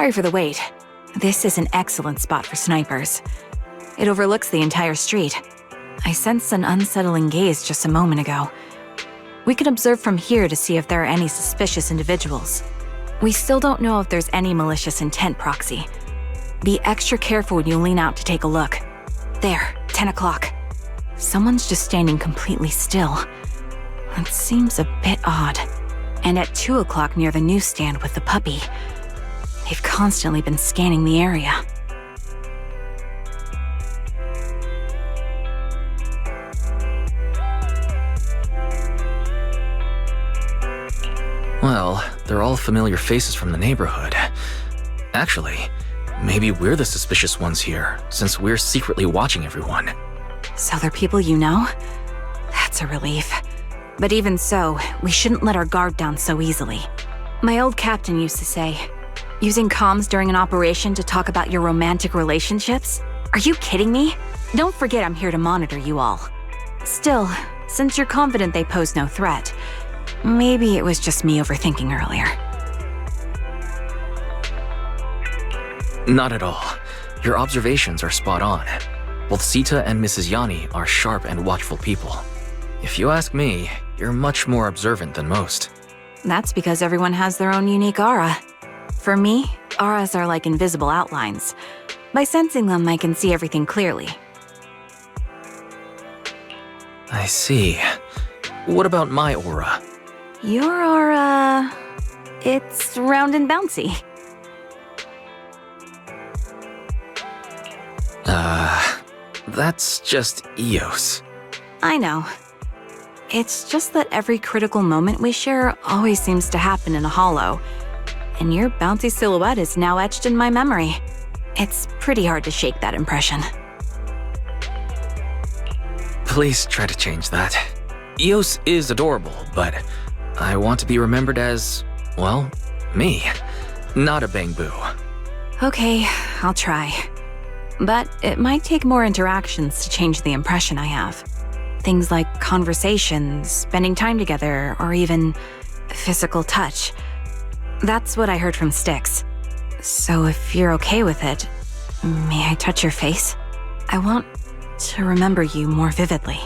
Sorry for the wait. This is an excellent spot for snipers. It overlooks the entire street. I sensed an unsettling gaze just a moment ago. We can observe from here to see if there are any suspicious individuals. We still don't know if there's any malicious intent, Proxy. Be extra careful when you lean out to take a look. There, 10 o'clock. Someone's just standing completely still. It seems a bit odd. And at 2 o'clock near the newsstand with the puppy. They've constantly been scanning the area. Well, they're all familiar faces from the neighborhood. Actually, maybe we're the suspicious ones here, since we're secretly watching everyone. So they're people you know? That's a relief. But even so, we shouldn't let our guard down so easily. My old captain used to say, using comms during an operation to talk about your romantic relationships? Are you kidding me? Don't forget I'm here to monitor you all. Still, since you're confident they pose no threat, maybe it was just me overthinking earlier. Not at all. Your observations are spot on. Both Sita and Mrs. Yanni are sharp and watchful people. If you ask me, you're much more observant than most. That's because everyone has their own unique aura. For me, auras are like invisible outlines. By sensing them, I can see everything clearly. I see. What about my aura? Your aura... it's round and bouncy. That's just Eos. I know. It's just that every critical moment we share always seems to happen in a hollow. And your bouncy silhouette is now etched in my memory. It's pretty hard to shake that impression. Please try to change that. Eos is adorable, but I want to be remembered as, well, me, not a bang-boo. Okay, I'll try. But it might take more interactions to change the impression I have. Things like conversations, spending time together, or even physical touch. That's what I heard from Styx. So if you're okay with it, may I touch your face? I want to remember you more vividly.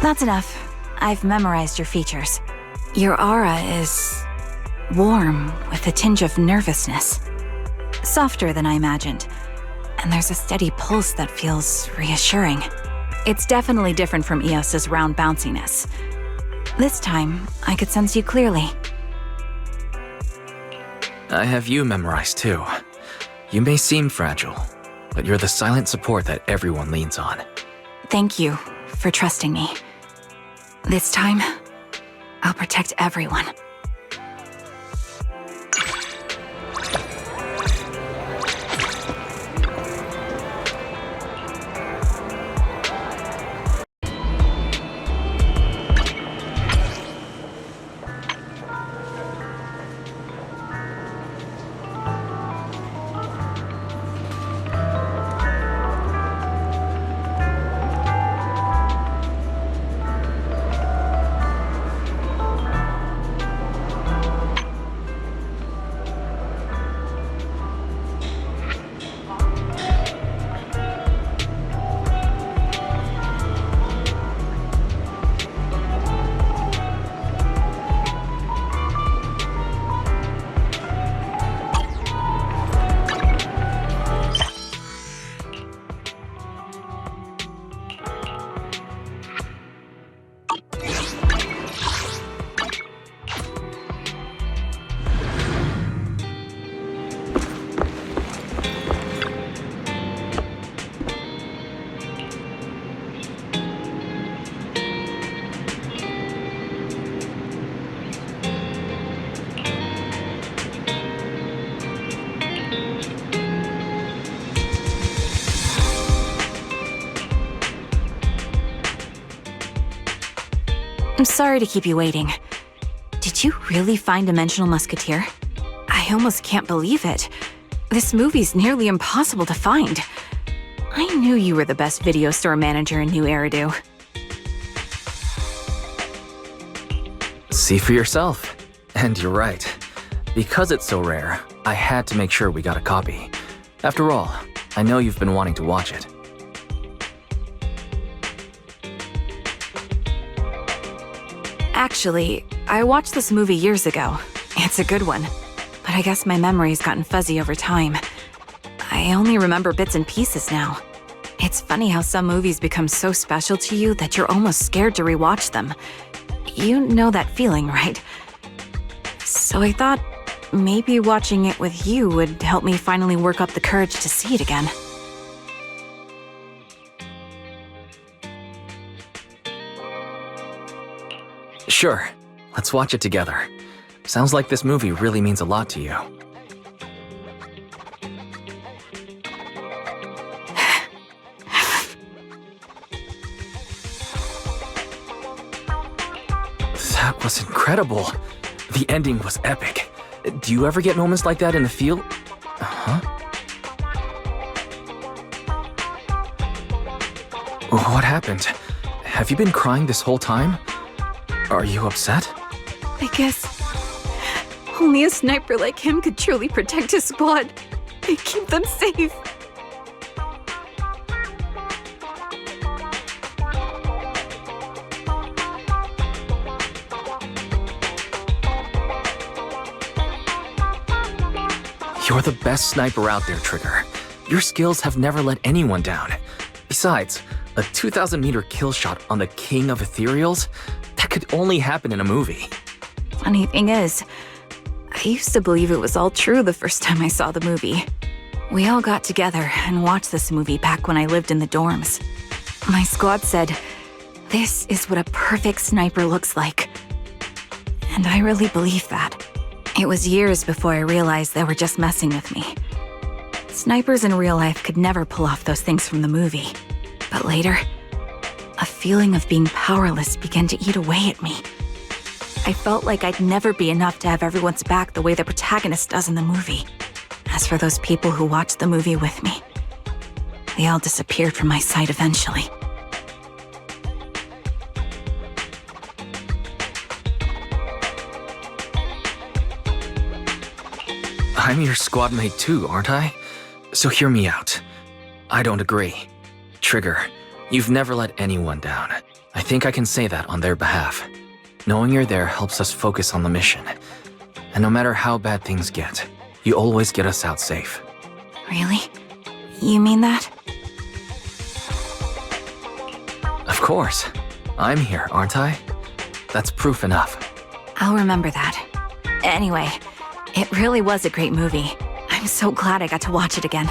That's enough. I've memorized your features. Your aura is warm with a tinge of nervousness. Softer than I imagined. And there's a steady pulse that feels reassuring. It's definitely different from Eos's round bounciness. This time, I could sense you clearly. I have you memorized too. You may seem fragile, but you're the silent support that everyone leans on. Thank you for trusting me. This time, I'll protect everyone. I'm sorry to keep you waiting. Did you really find Dimensional Musketeer? I almost can't believe it. This movie's nearly impossible to find. I knew you were the best video store manager in New Eridu. See for yourself. And you're right. Because it's so rare, I had to make sure we got a copy. After all, I know you've been wanting to watch it. Actually, I watched this movie years ago. It's a good one. But I guess my memory's gotten fuzzy over time. I only remember bits and pieces now. It's funny how some movies become so special to you that you're almost scared to rewatch them. You know that feeling, right? So I thought maybe watching it with you would help me finally work up the courage to see it again. Sure, let's watch it together. Sounds like this movie really means a lot to you. That was incredible. The ending was epic. Do you ever get moments like that in the field? Huh? What happened? Have you been crying this whole time? Are you upset? I guess only a sniper like him could truly protect his squad and keep them safe. You're the best sniper out there, Trigger. Your skills have never let anyone down. Besides, a 2,000-meter kill shot on the king of ethereals? That could only happen in a movie. Funny thing is, I used to believe it was all true the first time I saw the movie. We all got together and watched this movie back when I lived in the dorms. My squad said, "This is what a perfect sniper looks like." And I really believed that. It was years before I realized they were just messing with me. Snipers in real life could never pull off those things from the movie. But later, a feeling of being powerless began to eat away at me. I felt like I'd never be enough to have everyone's back the way the protagonist does in the movie. As for those people who watched the movie with me, they all disappeared from my sight eventually. I'm your squad mate too, aren't I? So hear me out. I don't agree. Trigger, you've never let anyone down. I think I can say that on their behalf. Knowing you're there helps us focus on the mission. And no matter how bad things get, you always get us out safe. Really? You mean that? Of course. I'm here, aren't I? That's proof enough. I'll remember that. Anyway, it really was a great movie. I'm so glad I got to watch it again.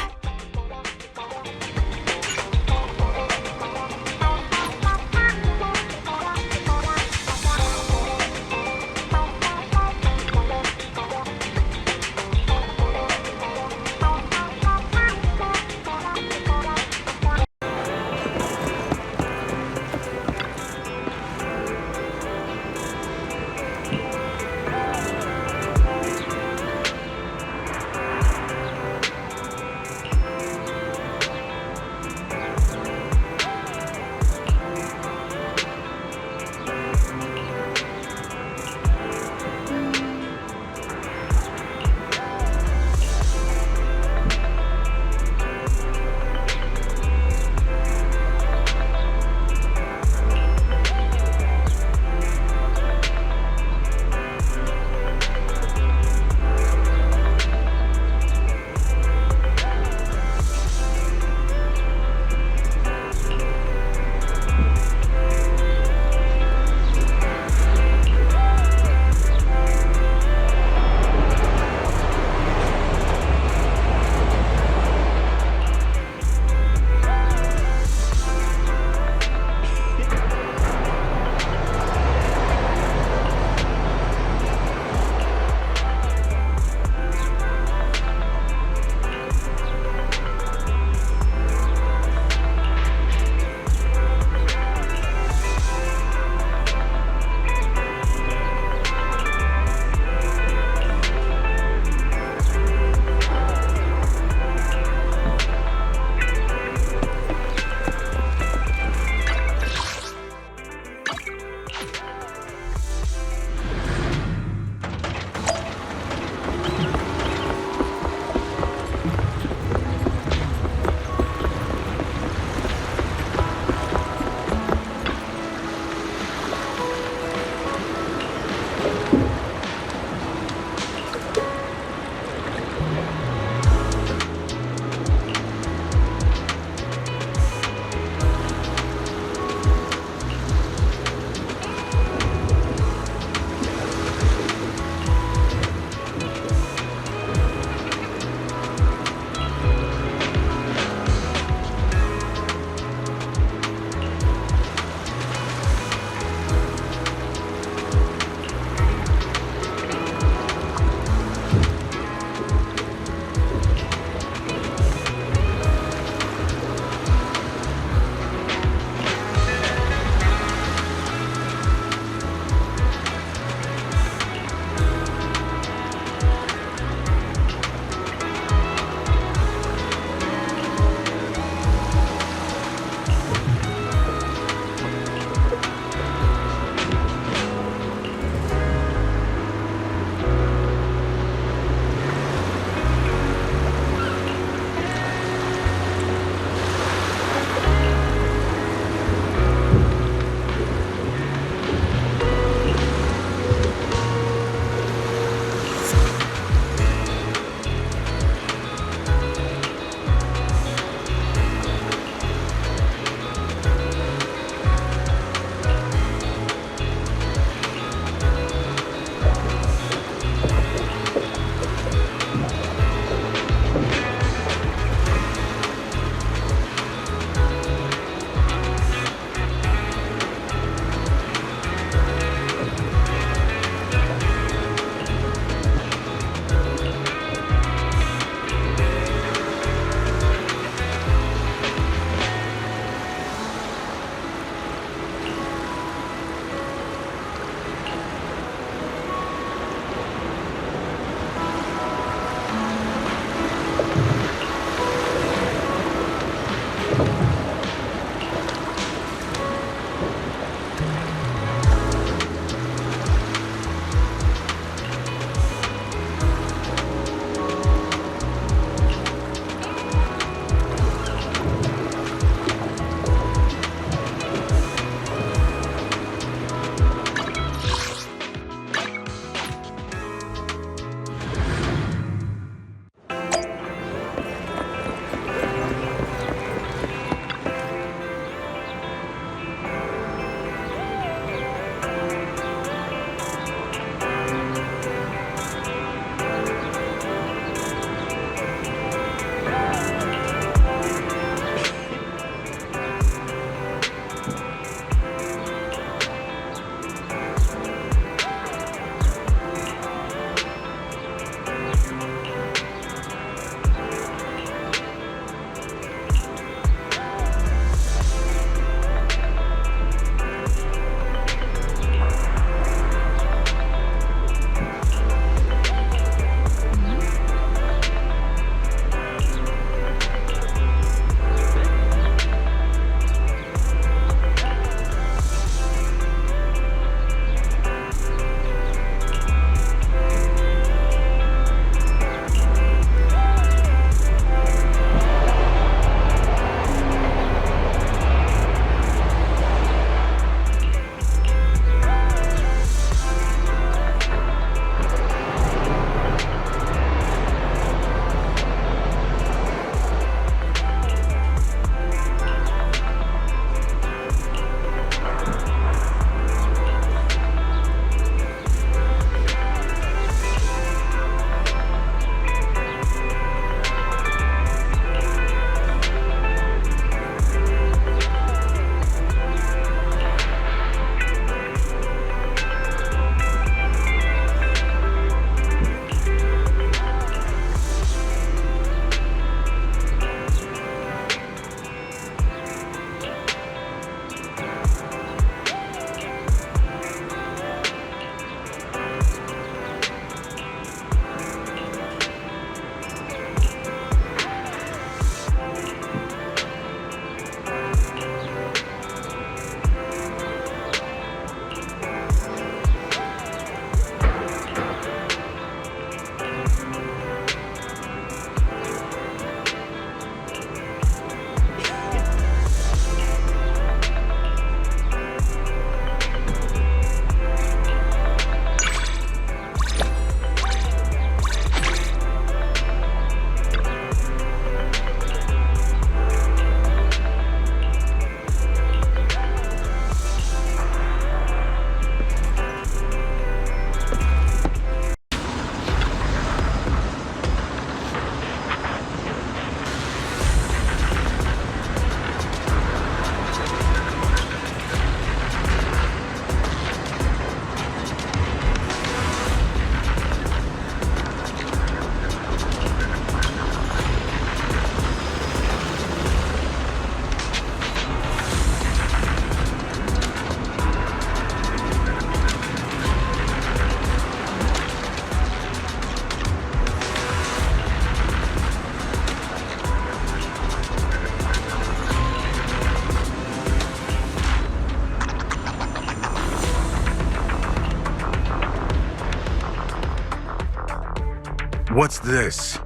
What's this?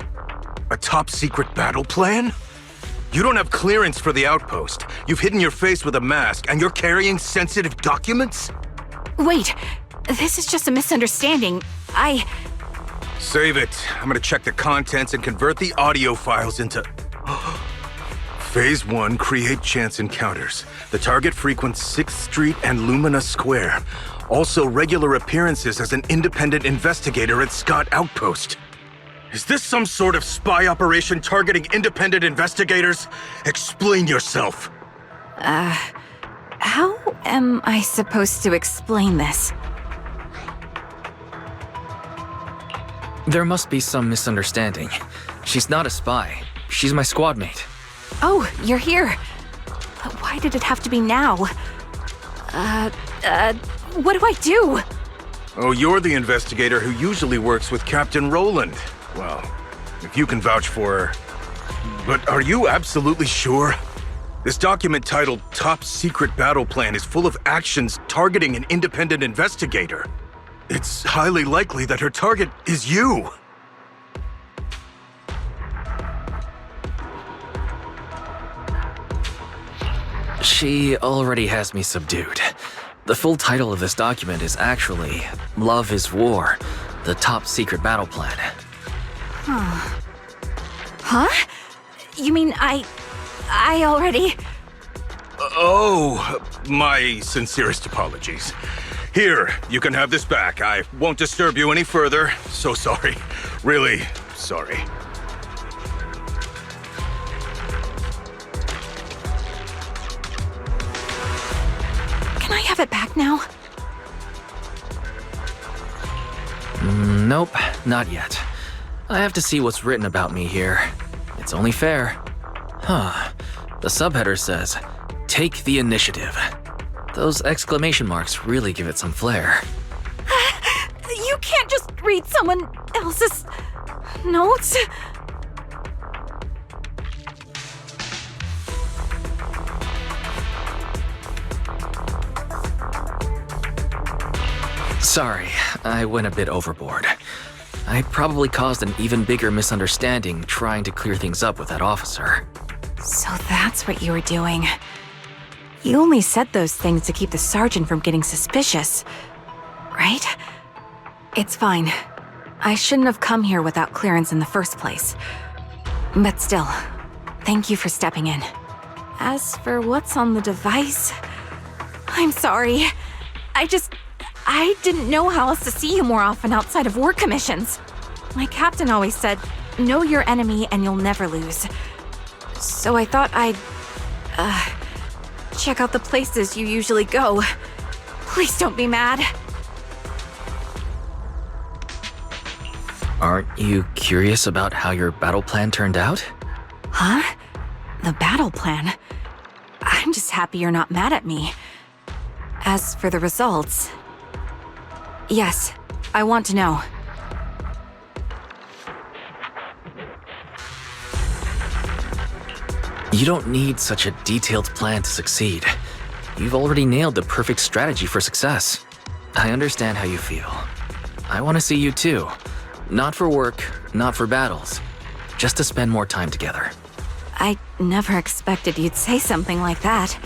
A top-secret battle plan? You don't have clearance for the outpost. You've hidden your face with a mask, and you're carrying sensitive documents? Wait, this is just a misunderstanding. Save it. I'm gonna check the contents and convert the audio files into... Phase 1, create chance encounters. The target frequents 6th Street and Lumina Square. Also regular appearances as an independent investigator at Scott Outpost. Is this some sort of spy operation targeting independent investigators? Explain yourself. How am I supposed to explain this? There must be some misunderstanding. She's not a spy. She's my squad mate. Oh, you're here. But why did it have to be now? What do I do? Oh, you're the investigator who usually works with Captain Roland. Well, if you can vouch for her. But are you absolutely sure? This document titled Top Secret Battle Plan is full of actions targeting an independent investigator. It's highly likely that her target is you. She already has me subdued. The full title of this document is actually Love is War, the Top Secret Battle Plan. Huh? You mean I already... Oh, my sincerest apologies. Here, you can have this back. I won't disturb you any further. So sorry. Really sorry. Can I have it back now? Nope, not yet. I have to see what's written about me here. It's only fair. Huh. The subheader says, "Take the initiative." Those exclamation marks really give it some flair. You can't just read someone else's notes. Sorry, I went a bit overboard. I probably caused an even bigger misunderstanding trying to clear things up with that officer. So that's what you were doing. You only said those things to keep the sergeant from getting suspicious, right? It's fine. I shouldn't have come here without clearance in the first place. But still, thank you for stepping in. As for what's on the device, I'm sorry. I didn't know how else to see you more often outside of work commissions. My captain always said, know your enemy and you'll never lose. So I thought I'd, check out the places you usually go. Please don't be mad. Aren't you curious about how your battle plan turned out? Huh? The battle plan? I'm just happy you're not mad at me. As for the results... Yes, I want to know. You don't need such a detailed plan to succeed. You've already nailed the perfect strategy for success. I understand how you feel. I want to see you too. Not for work, not for battles. Just to spend more time together. I never expected you'd say something like that.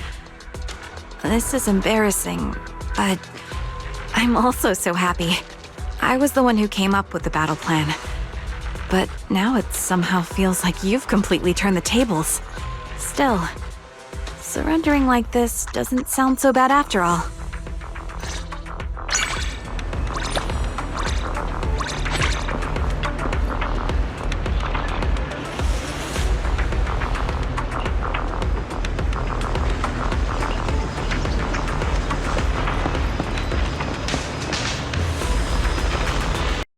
This is embarrassing, but I'm also so happy. I was the one who came up with the battle plan. But now it somehow feels like you've completely turned the tables. Still, surrendering like this doesn't sound so bad after all.